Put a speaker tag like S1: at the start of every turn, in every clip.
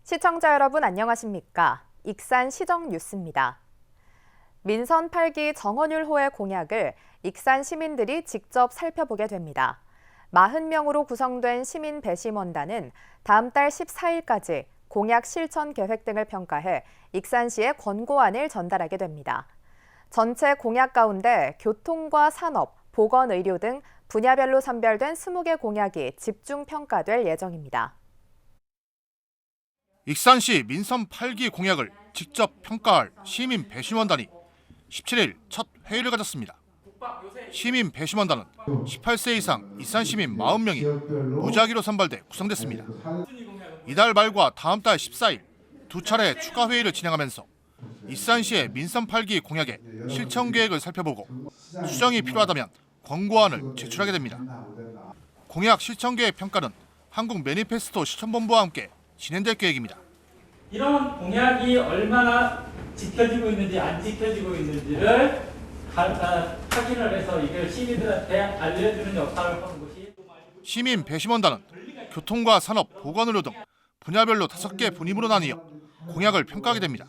S1: 시청자 여러분 안녕하십니까? 익산 시정 뉴스입니다. 민선 8기 정원율호의 공약을 익산 시민들이 직접 살펴보게 됩니다. 40명으로 구성된 시민 배심원단은 다음 달 14일까지 공약 실천 계획 등을 평가해 익산시에 권고안을 전달하게 됩니다. 전체 공약 가운데 교통과 산업, 보건, 의료 등 분야별로 선별된 20개 공약이 집중 평가될 예정입니다.
S2: 익산시 민선 8기 공약을 직접 평가할 시민 배심원단이 17일 첫 회의를 가졌습니다. 시민 배심원단은 18세 이상 익산 시민 40명이 무작위로 선발돼 구성됐습니다. 이달 말과 다음 달 14일 두 차례 추가 회의를 진행하면서 익산시의 민선 8기 공약의 실천 계획을 살펴보고 수정이 필요하다면 권고안을 제출하게 됩니다. 공약 실천 계획 평가는 한국 매니페스토 실천본부와 함께 진행될 계획입니다.
S3: 이런 공약이 얼마나 지켜지고 있는지 안 지켜지고 있는지를 확인을 해서 이걸 시민들한테 알려주는 역할을 하는 것이
S2: 시민 배심원단은 교통과 산업, 보건의료 등 분야별로 5개 분임으로 나뉘어 공약을 평가하게 됩니다.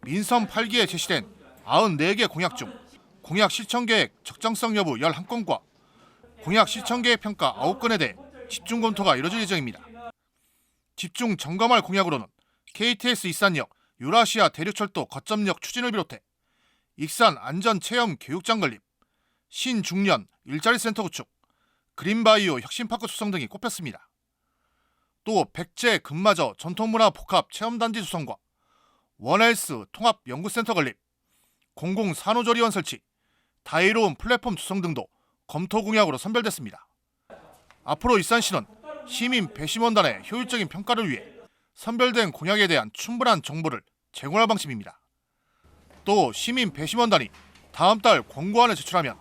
S2: 민선 8기에 제시된 94개 공약 중 공약 실천 계획 적정성 여부 11건과 공약 실천 계획 평가 9건에 대해 집중 검토가 이뤄질 예정입니다. 집중 점검할 공약으로는 KTX 익산역, 유라시아 대륙철도 거점역 추진을 비롯해 익산 안전체험 교육장 건립, 신중년 일자리 센터 구축, 그린바이오 혁신파크 수성 등이 꼽혔습니다. 또 백제 금마저 전통문화 복합 체험단지 수성과 원헬스 통합 연구센터 건립, 공공산후조리원 설치, 다이로운 플랫폼 수성 등도 검토 공약으로 선별됐습니다. 앞으로 익산시는 시민 배심원단의 효율적인 평가를 위해 선별된 공약에 대한 충분한 정보를 제공할 방침입니다. 또 시민 배심원단이 다음 달 권고안을 제출하면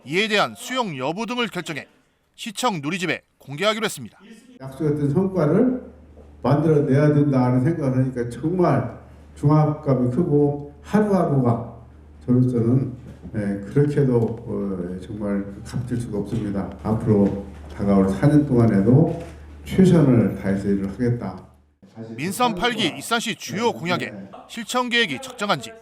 S2: 이에 대한 수용 여부 등을 결정해 시청 누리집에 공개하기로 했습니다.
S4: 약속했던 성과를 만들어내야 된다는 생각을 하니까 정말 중압감이 크고 하루하루가 저로서는 그렇게도 정말 값질 수가 없습니다. 앞으로 다가올 4년 동안에도 최선을 다해서 일을 하겠다.
S2: 민선 8기 익산시 주요 공약에 실천 계획이 적정한지,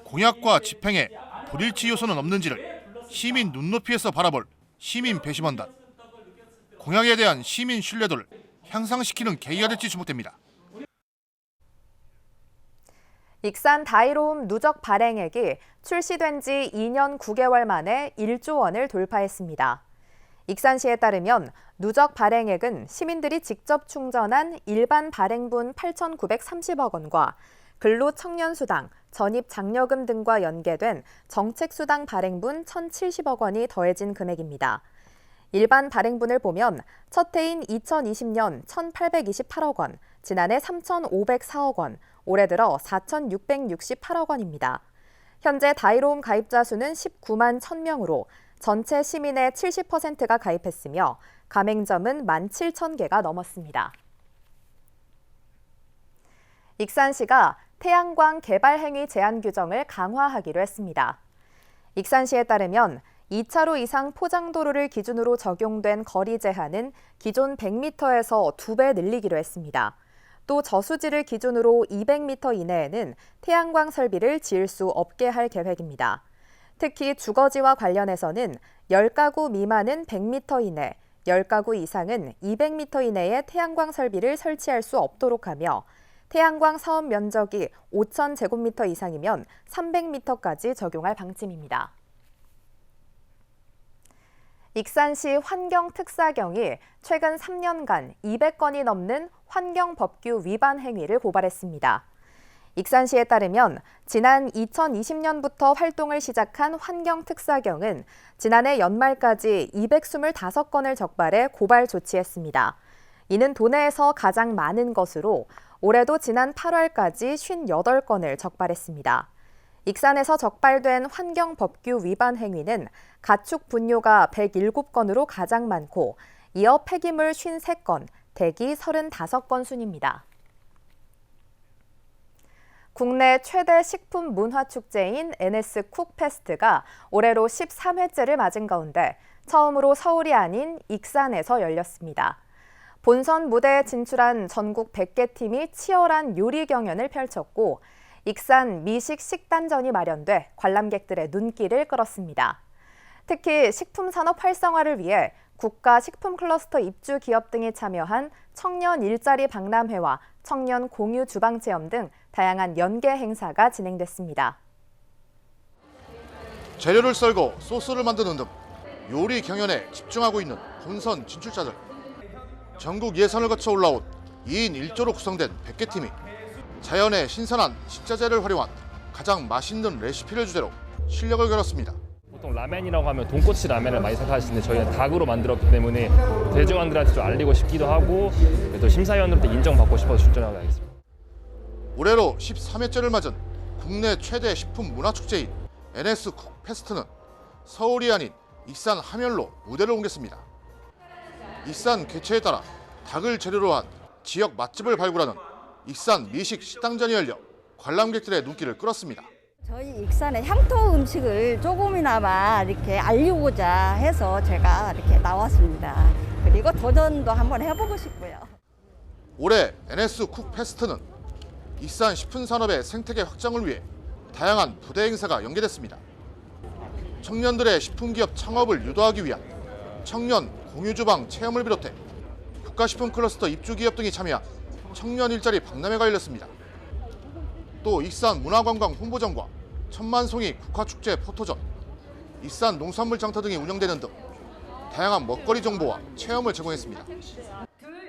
S2: 공약과 집행에 불일치 요소는 없는지를 시민 눈높이에서 바라볼 시민 배심원단. 공약에 대한 시민 신뢰도를 향상시키는 계기가 될지 주목됩니다.
S1: 익산 다이로움 누적 발행액이 출시된 지 2년 9개월 만에 1조 원을 돌파했습니다. 익산시에 따르면 누적 발행액은 시민들이 직접 충전한 일반 발행분 8,930억 원과 근로청년수당, 전입장려금 등과 연계된 정책수당 발행분 1,070억 원이 더해진 금액입니다. 일반 발행분을 보면 첫 해인 2020년 1,828억 원, 지난해 3,504억 원, 올해 들어 4,668억 원입니다. 현재 다이로움 가입자 수는 19만 1,000명으로 전체 시민의 70%가 가입했으며 가맹점은 17,000개가 넘었습니다. 익산시가 태양광 개발 행위 제한 규정을 강화하기로 했습니다. 익산시에 따르면 2차로 이상 포장도로를 기준으로 적용된 거리 제한은 기존 100m에서 2배 늘리기로 했습니다. 또 저수지를 기준으로 200m 이내에는 태양광 설비를 지을 수 없게 할 계획입니다. 특히 주거지와 관련해서는 10가구 미만은 100m 이내, 10가구 이상은 200m 이내에 태양광 설비를 설치할 수 없도록 하며 태양광 사업 면적이 5,000제곱미터 이상이면 300m까지 적용할 방침입니다. 익산시 환경특사경이 최근 3년간 200건이 넘는 환경법규 위반 행위를 고발했습니다. 익산시에 따르면 지난 2020년부터 활동을 시작한 환경특사경은 지난해 연말까지 225건을 적발해 고발 조치했습니다. 이는 도내에서 가장 많은 것으로 올해도 지난 8월까지 58건을 적발했습니다. 익산에서 적발된 환경법규 위반 행위는 가축 분뇨가 107건으로 가장 많고 이어 폐기물 53건, 대기 35건 순입니다. 국내 최대 식품 문화 축제인 NS쿡 페스트가 올해로 13회째를 맞은 가운데 처음으로 서울이 아닌 익산에서 열렸습니다. 본선 무대에 진출한 전국 100개 팀이 치열한 요리 경연을 펼쳤고 익산 미식 식단전이 마련돼 관람객들의 눈길을 끌었습니다. 특히 식품 산업 활성화를 위해 국가 식품 클러스터 입주 기업 등이 참여한 청년 일자리 박람회와 청년 공유 주방 체험 등 다양한 연계 행사가 진행됐습니다.
S2: 재료를 썰고 소스를 만드는 등 요리 경연에 집중하고 있는 본선 진출자들. 전국 예선을 거쳐 올라온 2인 1조로 구성된 100개 팀이 자연의 신선한 식자재를 활용한 가장 맛있는 레시피를 주제로 실력을 겨뤘습니다.
S5: 보통 라멘이라고 하면 돈코츠 라멘을 많이 생각하시는데 저희는 닭으로 만들었기 때문에 대중원들한테 좀 알리고 싶기도 하고 또 심사위원들한테 인정받고 싶어서 출전하게 되겠습니다.
S2: 올해로 13회째를 맞은 국내 최대 식품 문화축제인 NS쿡 페스트는 서울이 아닌 익산 함열로 무대를 옮겼습니다. 익산 개최에 따라 닭을 재료로 한 지역 맛집을 발굴하는 익산 미식 식당전이 열려 관람객들의 눈길을 끌었습니다.
S6: 저희 익산의 향토 음식을 조금이나마 이렇게 알리고자 해서 제가 이렇게 나왔습니다. 그리고 도전도 한번 해보고 싶고요.
S2: 올해 NS쿡 페스트는 익산 식품 산업의 생태계 확장을 위해 다양한 부대 행사가 연계됐습니다. 청년들의 식품기업 창업을 유도하기 위한 청년 공유주방 체험을 비롯해 국가식품 클러스터 입주기업 등이 참여한 청년 일자리 박람회가 열렸습니다. 또 익산 문화관광 홍보전과 천만송이 국화축제 포토전, 익산 농산물 장터 등이 운영되는 등 다양한 먹거리 정보와 체험을 제공했습니다.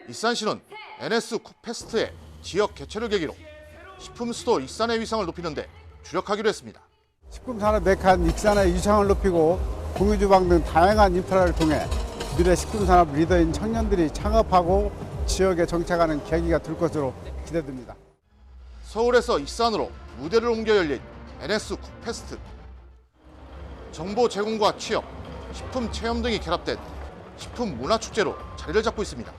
S2: 익산시는 NS쿡 페스트의 지역 개최를 계기로 식품 수도 익산의 위상을 높이는 데 주력하기로 했습니다.
S7: 식품산업 메카인 익산의 위상을 높이고 공유주방 등 다양한 인프라를 통해 미래 식품산업 리더인 청년들이 창업하고 지역에 정착하는 계기가 될 것으로 기대됩니다.
S2: 서울에서 익산으로 무대를 옮겨 열린 NS쿡 페스트. 정보 제공과 취업, 식품 체험 등이 결합된 식품 문화축제로 자리를 잡고 있습니다.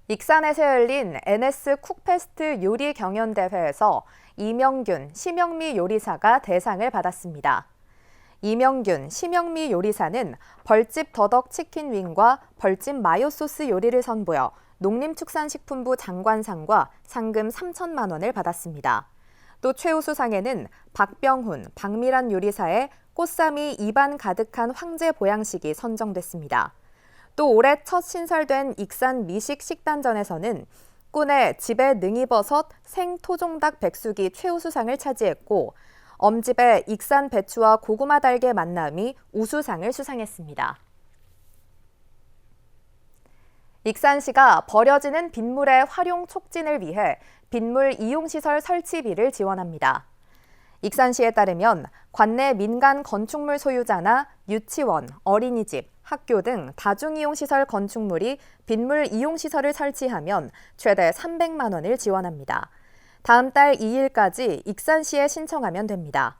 S1: 익산에서 열린 NS쿡 페스트 요리 경연대회에서 이명균, 심영미 요리사가 대상을 받았습니다. 이명균, 심영미 요리사는 벌집 더덕 치킨 윙과 벌집 마요 소스 요리를 선보여 농림축산식품부 장관상과 상금 3천만 원을 받았습니다. 또 최우수상에는 박병훈, 박미란 요리사의 꽃삼이 입안 가득한 황제 보양식이 선정됐습니다. 또 올해 첫 신설된 익산 미식 식단전에서는 꾼의 집에 능이버섯 생토종닭 백숙이 최우수상을 차지했고 엄집의 익산 배추와 고구마 달걀 만남이 우수상을 수상했습니다. 익산시가 버려지는 빗물의 활용 촉진을 위해 빗물 이용시설 설치비를 지원합니다. 익산시에 따르면 관내 민간 건축물 소유자나 유치원, 어린이집, 학교 등 다중이용시설 건축물이 빗물 이용시설을 설치하면 최대 300만 원을 지원합니다. 다음 달 2일까지 익산시에 신청하면 됩니다.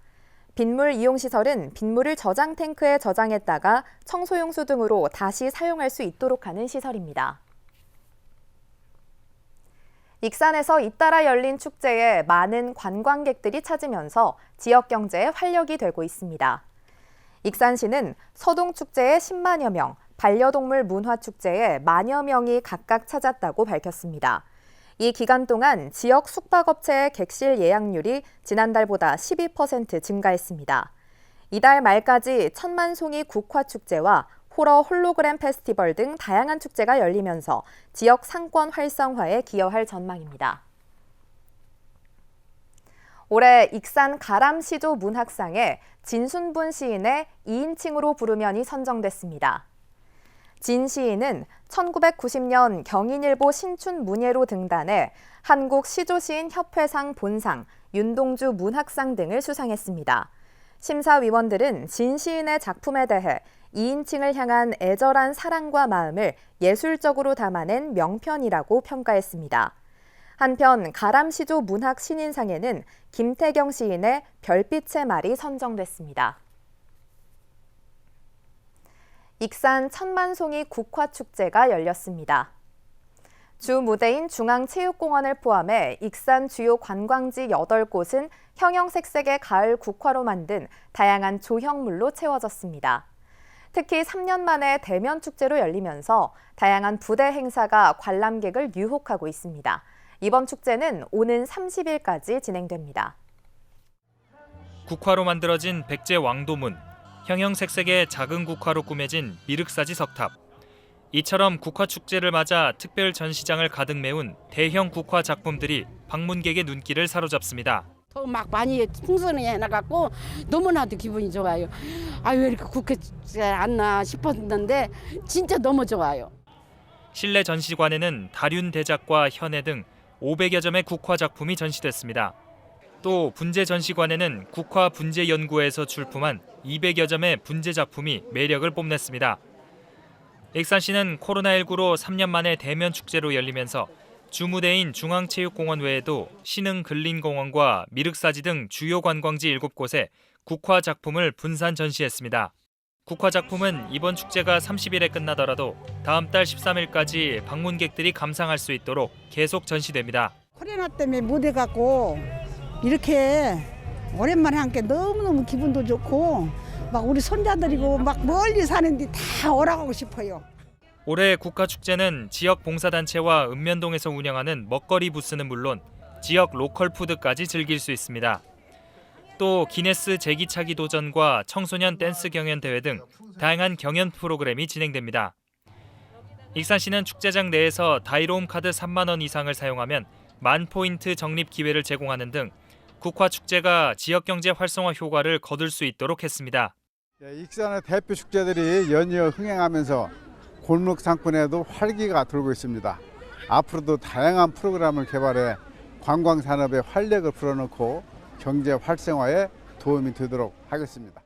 S1: 빗물 이용시설은 빗물을 저장 탱크에 저장했다가 청소용수 등으로 다시 사용할 수 있도록 하는 시설입니다. 익산에서 잇따라 열린 축제에 많은 관광객들이 찾으면서 지역 경제에 활력이 되고 있습니다. 익산시는 서동축제에 10만여 명, 반려동물 문화축제에 만여 명이 각각 찾았다고 밝혔습니다. 이 기간 동안 지역 숙박업체의 객실 예약률이 지난달보다 12% 증가했습니다. 이달 말까지 천만송이 국화축제와 호러 홀로그램 페스티벌 등 다양한 축제가 열리면서 지역 상권 활성화에 기여할 전망입니다. 올해 익산 가람시조 문학상에 진순분 시인의 2인칭으로 부르면이 선정됐습니다. 진 시인은 1990년 경인일보 신춘문예로 등단해 한국시조시인협회상 본상, 윤동주 문학상 등을 수상했습니다. 심사위원들은 진 시인의 작품에 대해 2인칭을 향한 애절한 사랑과 마음을 예술적으로 담아낸 명편이라고 평가했습니다. 한편 가람시조 문학 신인상에는 김태경 시인의 별빛의 말이 선정됐습니다. 익산 천만송이 국화축제가 열렸습니다. 주 무대인 중앙체육공원을 포함해 익산 주요 관광지 8곳은 형형색색의 가을 국화로 만든 다양한 조형물로 채워졌습니다. 특히 3년 만에 대면 축제로 열리면서 다양한 부대 행사가 관람객을 유혹하고 있습니다. 이번 축제는 오는 30일까지 진행됩니다.
S8: 국화로 만들어진 백제 왕도문, 형형색색의 작은 국화로 꾸며진 미륵사지 석탑. 이처럼 국화축제를 맞아 특별 전시장을 가득 메운 대형 국화 작품들이 방문객의 눈길을 사로잡습니다.
S9: 더 막 많이 풍성해 나갖고 너무나도 기분이 좋아요. 왜 이렇게 국화축제 안 나 싶었는데 진짜 너무 좋아요.
S8: 실내 전시관에는 다륜 대작과 현애 등 500여 점의 국화 작품이 전시됐습니다. 또 분재 전시관에는 국화 분재 연구에서 출품한 200여 점의 분재 작품이 매력을 뽐냈습니다. 익산시는 코로나19로 3년 만에 대면 축제로 열리면서 주무대인 중앙체육공원 외에도 신흥근린공원과 미륵사지 등 주요 관광지 7곳에 국화 작품을 분산 전시했습니다. 국화 작품은 이번 축제가 30일에 끝나더라도 다음 달 13일까지 방문객들이 감상할 수 있도록 계속 전시됩니다.
S10: 코로나 때문에 못 해갖고 이렇게 오랜만에 함께 너무너무 기분도 좋고 막 우리 손자들이고 막 멀리 사는데 다 오라고 싶어요.
S8: 올해 국화축제는 지역 봉사단체와 읍면동에서 운영하는 먹거리 부스는 물론 지역 로컬 푸드까지 즐길 수 있습니다. 또 기네스 제기차기 도전과 청소년 댄스 경연 대회 등 다양한 경연 프로그램이 진행됩니다. 익산시는 축제장 내에서 다이로움 카드 3만 원 이상을 사용하면 10,000포인트 적립 기회를 제공하는 등 국화축제가 지역경제 활성화 효과를 거둘 수 있도록 했습니다.
S7: 익산의 대표 축제들이 연이어 흥행하면서 골목 상권에도 활기가 돌고 있습니다. 앞으로도 다양한 프로그램을 개발해 관광 산업에 활력을 불어넣고 경제 활성화에 도움이 되도록 하겠습니다.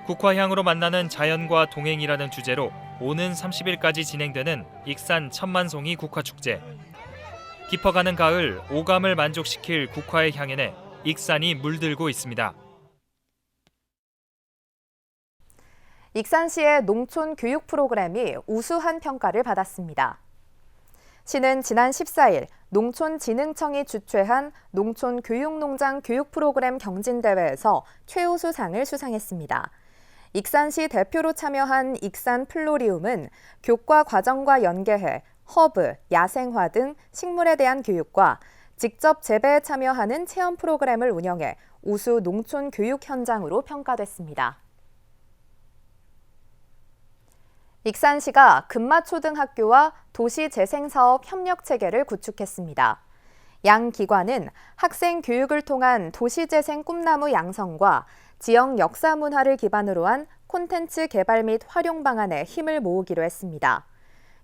S8: 국화향으로 만나는 자연과 동행이라는 주제로 오는 30일까지 진행되는 익산 천만송이 국화축제. 깊어가는 가을, 오감을 만족시킬 국화의 향연에 익산이 물들고 있습니다.
S1: 익산시의 농촌 교육 프로그램이 우수한 평가를 받았습니다. 시는 지난 14일 농촌진흥청이 주최한 농촌교육농장 교육 프로그램 경진대회에서 최우수상을 수상했습니다. 익산시 대표로 참여한 익산 플로리움은 교과 과정과 연계해 허브, 야생화 등 식물에 대한 교육과 직접 재배에 참여하는 체험 프로그램을 운영해 우수 농촌 교육 현장으로 평가됐습니다. 익산시가 금마초등학교와 도시재생사업 협력체계를 구축했습니다. 양 기관은 학생 교육을 통한 도시재생 꿈나무 양성과 지역 역사 문화를 기반으로 한 콘텐츠 개발 및 활용 방안에 힘을 모으기로 했습니다.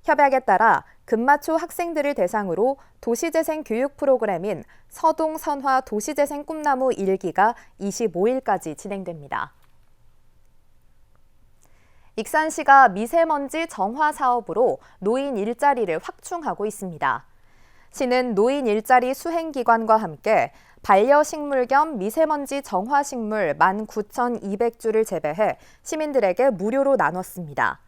S1: 협약에 따라 금마초 학생들을 대상으로 도시재생 교육 프로그램인 서동 선화 도시재생 꿈나무 1기가 25일까지 진행됩니다. 익산시가 미세먼지 정화 사업으로 노인 일자리를 확충하고 있습니다. 시는 노인 일자리 수행기관과 함께 반려식물 겸 미세먼지 정화식물 19,200주를 재배해 시민들에게 무료로 나눴습니다.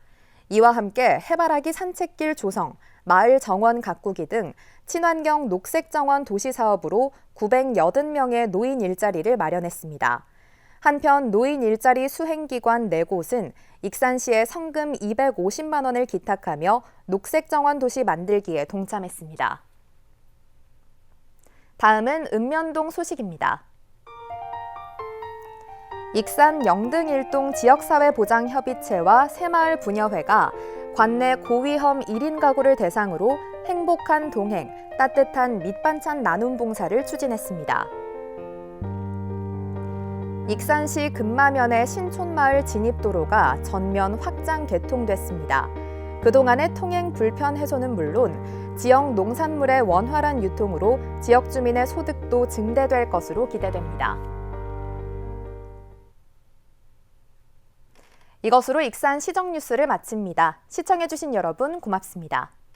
S1: 이와 함께 해바라기 산책길 조성, 마을 정원 가꾸기 등 친환경 녹색정원 도시사업으로 980명의 노인 일자리를 마련했습니다. 한편 노인 일자리 수행기관 4곳은 익산시에 성금 250만 원을 기탁하며 녹색정원 도시 만들기에 동참했습니다. 다음은 읍면동 소식입니다. 익산 영등일동 지역사회보장협의체와 새마을 부녀회가 관내 고위험 1인 가구를 대상으로 행복한 동행, 따뜻한 밑반찬 나눔 봉사를 추진했습니다. 익산시 금마면의 신촌마을 진입도로가 전면 확장 개통됐습니다. 그동안의 통행 불편 해소는 물론 지역 농산물의 원활한 유통으로 지역 주민의 소득도 증대될 것으로 기대됩니다. 이것으로 익산 시정 뉴스를 마칩니다. 시청해주신 여러분 고맙습니다.